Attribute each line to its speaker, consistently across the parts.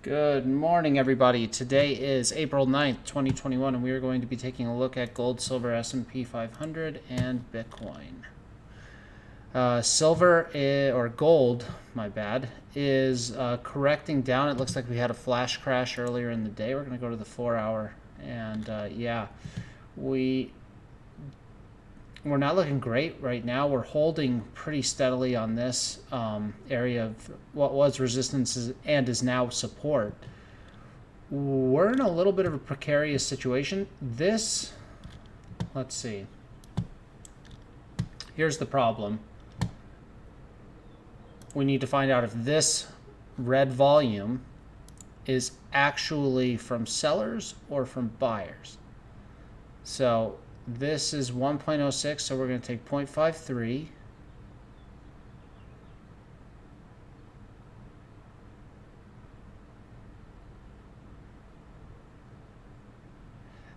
Speaker 1: Good morning, everybody. Today is April 9th, 2021, and we are going to be taking a look at gold, silver, S&P 500, and Bitcoin. Or gold, my bad, is correcting down. It looks like we had a flash crash earlier in the day. We're going to go to the 4-hour, and we're not looking great right now. We're holding pretty steadily on this area of what was resistance and is now support. We're in a little bit of a precarious situation. Let's see. Here's the problem. We need to find out if this red volume is actually from sellers or from buyers. So this is 1.06, so we're going to take 0.53.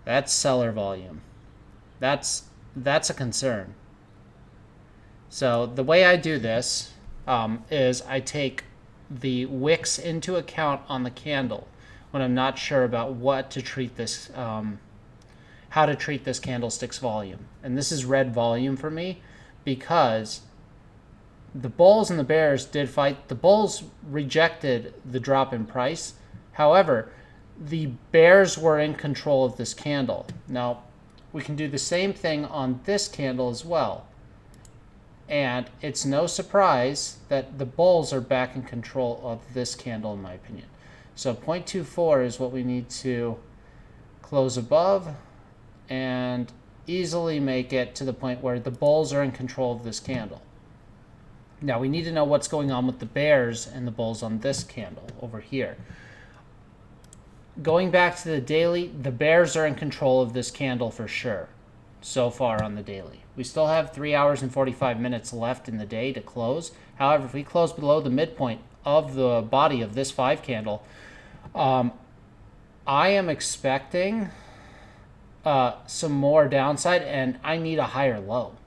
Speaker 1: That's seller volume. That's a concern. So the way I do this is I take the wicks into account on the candle when I'm not sure about what to treat this how to treat this candlestick's volume. And this is red volume for me because the bulls and the bears did fight. The bulls rejected the drop in price. However, the bears were in control of this candle. Now, we can do the same thing on this candle as well. And it's no surprise that the bulls are back in control of this candle, in my opinion. So 0.24 is what we need to close above and easily make it to the point where the bulls are in control of this candle. Now we need to know what's going on with the bears and the bulls on this candle over here. Going back to the daily, the bears are in control of this candle for sure so far on the daily. We still have 3 hours and 45 minutes left in the day to close. However, if we close below the midpoint of the body of this 5 candle, I am expecting some more downside, and I need a higher low.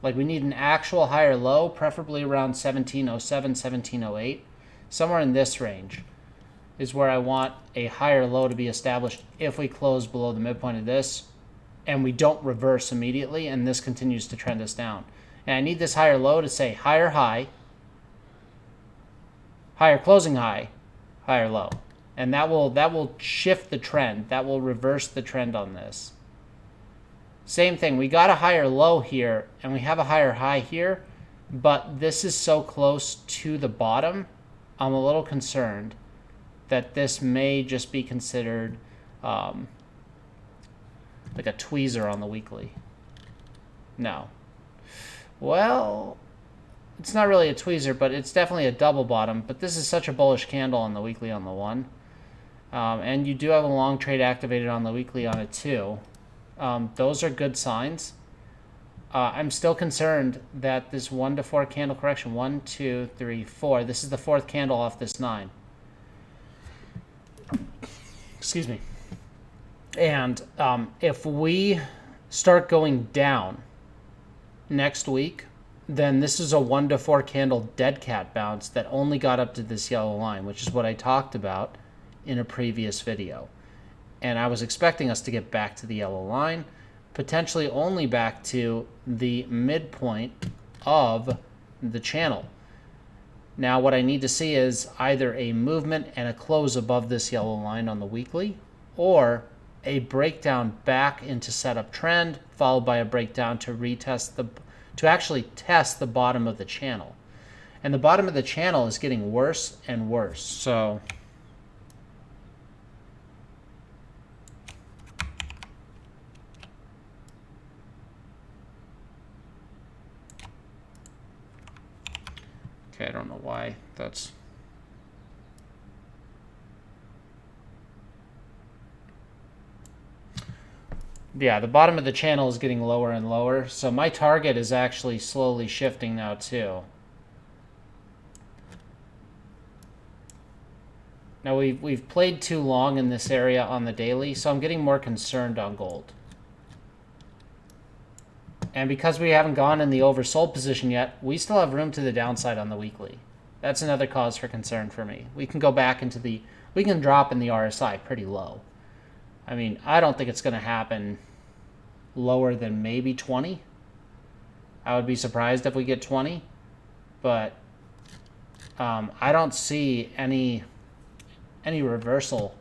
Speaker 1: Like, we need an actual higher low, preferably around 1707, 1708. Somewhere in this range is where I want a higher low to be established if we close below the midpoint of this and we don't reverse immediately and this continues to trend us down. And I need this higher low to say higher high, higher closing high, higher low. And that will shift the trend. That will reverse the trend on this. Same thing, we got a higher low here and we have a higher high here, but this is so close to the bottom, I'm a little concerned that this may just be considered like a tweezer on the weekly. No. Well, it's not really a tweezer, but it's definitely a double bottom, but this is such a bullish candle on the weekly on the one. And you do have a long trade activated on the weekly on it too. Those are good signs. I'm still concerned that this 1 to 4 candle correction, 1, 2, 3, 4, this is the 4th candle off this 9. Excuse me. And if we start going down next week, then this is a 1 to 4 candle dead cat bounce that only got up to this yellow line, which is what I talked about in a previous video. And I was expecting us to get back to the yellow line, potentially only back to the midpoint of the channel. Now what I need to see is either a movement and a close above this yellow line on the weekly, or a breakdown back into setup trend, followed by a breakdown to actually test the bottom of the channel. And the bottom of the channel is getting worse and worse. So I don't know why that's... Yeah, the bottom of the channel is getting lower and lower. So my target is actually slowly shifting now too. Now we've played too long in this area on the daily, so I'm getting more concerned on gold. And because we haven't gone in the oversold position yet, we still have room to the downside on the weekly. That's another cause for concern for me. We can go back into we can drop in the RSI pretty low. I mean, I don't think it's going to happen lower than maybe 20. I would be surprised if we get 20, but I don't see any reversal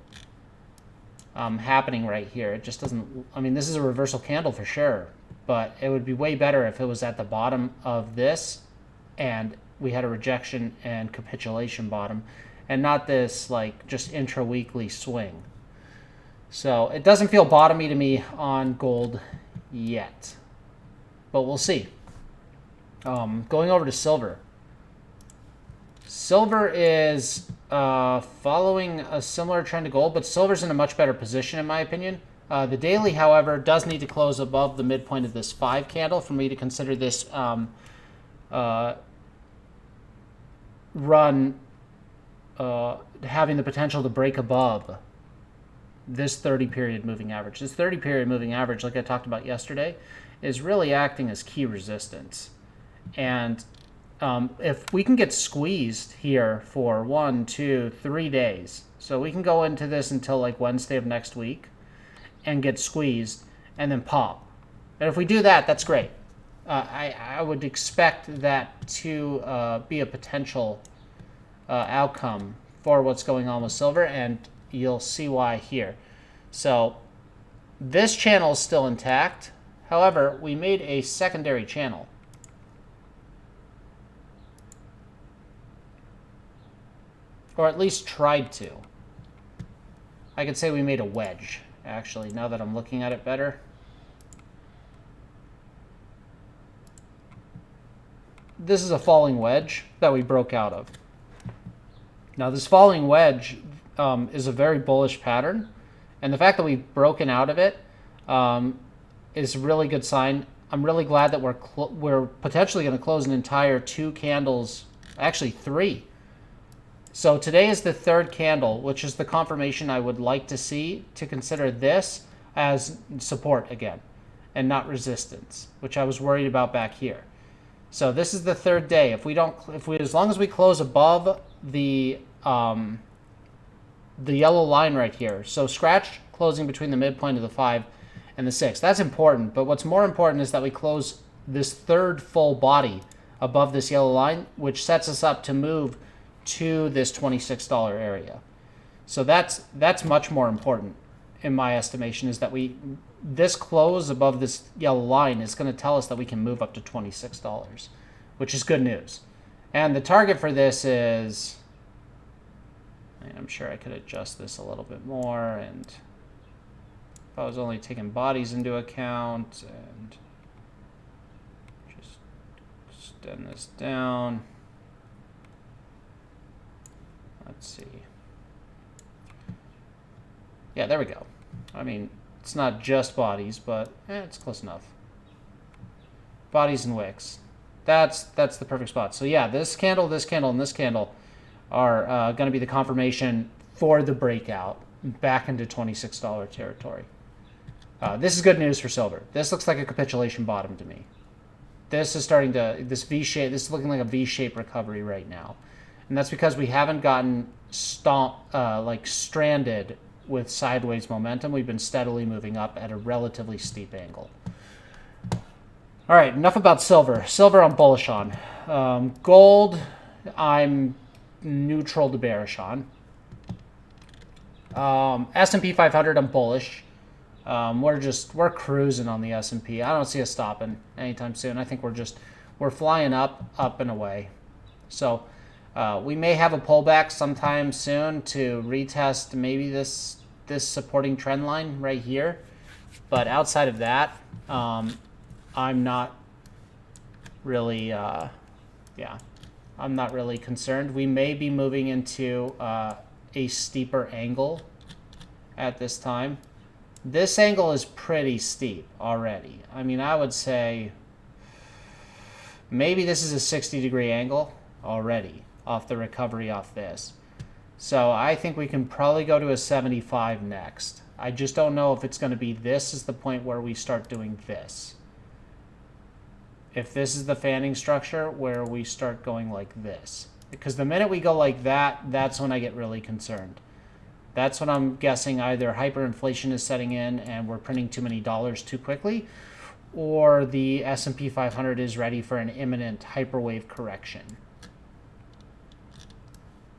Speaker 1: happening right here. It just doesn't. I mean, this is a reversal candle for sure, but it would be way better if it was at the bottom of this and we had a rejection and capitulation bottom, and not this like just intra-weekly swing. So it doesn't feel bottomy to me on gold yet, but we'll see. Going over to silver. Silver is following a similar trend to gold, but silver's in a much better position in my opinion. The daily, however, does need to close above the midpoint of this 5 candle for me to consider this run having the potential to break above this 30-period moving average. This 30-period moving average, like I talked about yesterday, is really acting as key resistance. And if we can get squeezed here for 1, 2, 3 days, so we can go into this until like Wednesday of next week and get squeezed and then pop. And if we do that, that's great. I would expect that to be a potential outcome for what's going on with silver, and you'll see why here. So this channel is still intact. However, we made a secondary channel. Or at least tried to. I could say we made a wedge, actually, now that I'm looking at it better. This is a falling wedge that we broke out of. Now, this falling wedge is a very bullish pattern, and the fact that we've broken out of it is a really good sign. I'm really glad that we're potentially going to close an entire 2 candles, actually 3. So today is the 3rd candle, which is the confirmation I would like to see to consider this as support again and not resistance, which I was worried about back here. So this is the 3rd day. As long as we close above the yellow line right here, so scratch closing between the midpoint of the 5 and the 6, that's important. But what's more important is that we close this 3rd full body above this yellow line, which sets us up to move to this $26 area. So that's much more important in my estimation, is that this close above this yellow line is going to tell us that we can move up to $26, which is good news. And the target for this is, I'm sure I could adjust this a little bit more, and if I was only taking bodies into account and just extend this down. Let's see. Yeah, there we go. I mean, it's not just bodies, but it's close enough. Bodies and wicks. That's the perfect spot. So yeah, this candle, and this candle are going to be the confirmation for the breakout back into $26 territory. This is good news for silver. This looks like a capitulation bottom to me. This is starting to, this V-shape, this is looking like a V-shape recovery right now. And that's because we haven't gotten stranded with sideways momentum. We've been steadily moving up at a relatively steep angle. All right, enough about silver. Silver I'm bullish on. Gold I'm neutral to bearish on. S&P 500 I'm bullish. We're cruising on the S&P. I don't see us stopping anytime soon. I think we're flying up and away. So we may have a pullback sometime soon to retest maybe this supporting trend line right here. But outside of that, I'm not really, I'm not really concerned. We may be moving into a steeper angle at this time. This angle is pretty steep already. I mean, I would say maybe this is a 60-degree angle already off the recovery off this. So I think we can probably go to a 75 next. I just don't know if it's going to be this is the point where we start doing this. If this is the fanning structure where we start going like this. Because the minute we go like that, that's when I get really concerned. That's when I'm guessing either hyperinflation is setting in and we're printing too many dollars too quickly, or the S&P 500 is ready for an imminent hyperwave correction.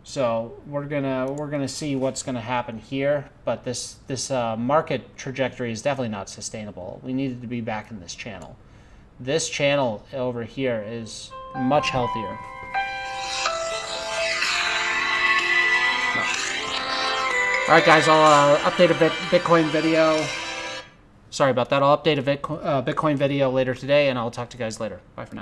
Speaker 1: So we're gonna see what's gonna happen here, but this market trajectory is definitely not sustainable. We needed to be back in this channel. This channel over here is much healthier. All right, guys, I'll update a Bitcoin video. Sorry about that. I'll update a Bitcoin video later today, and I'll talk to you guys later. Bye for now.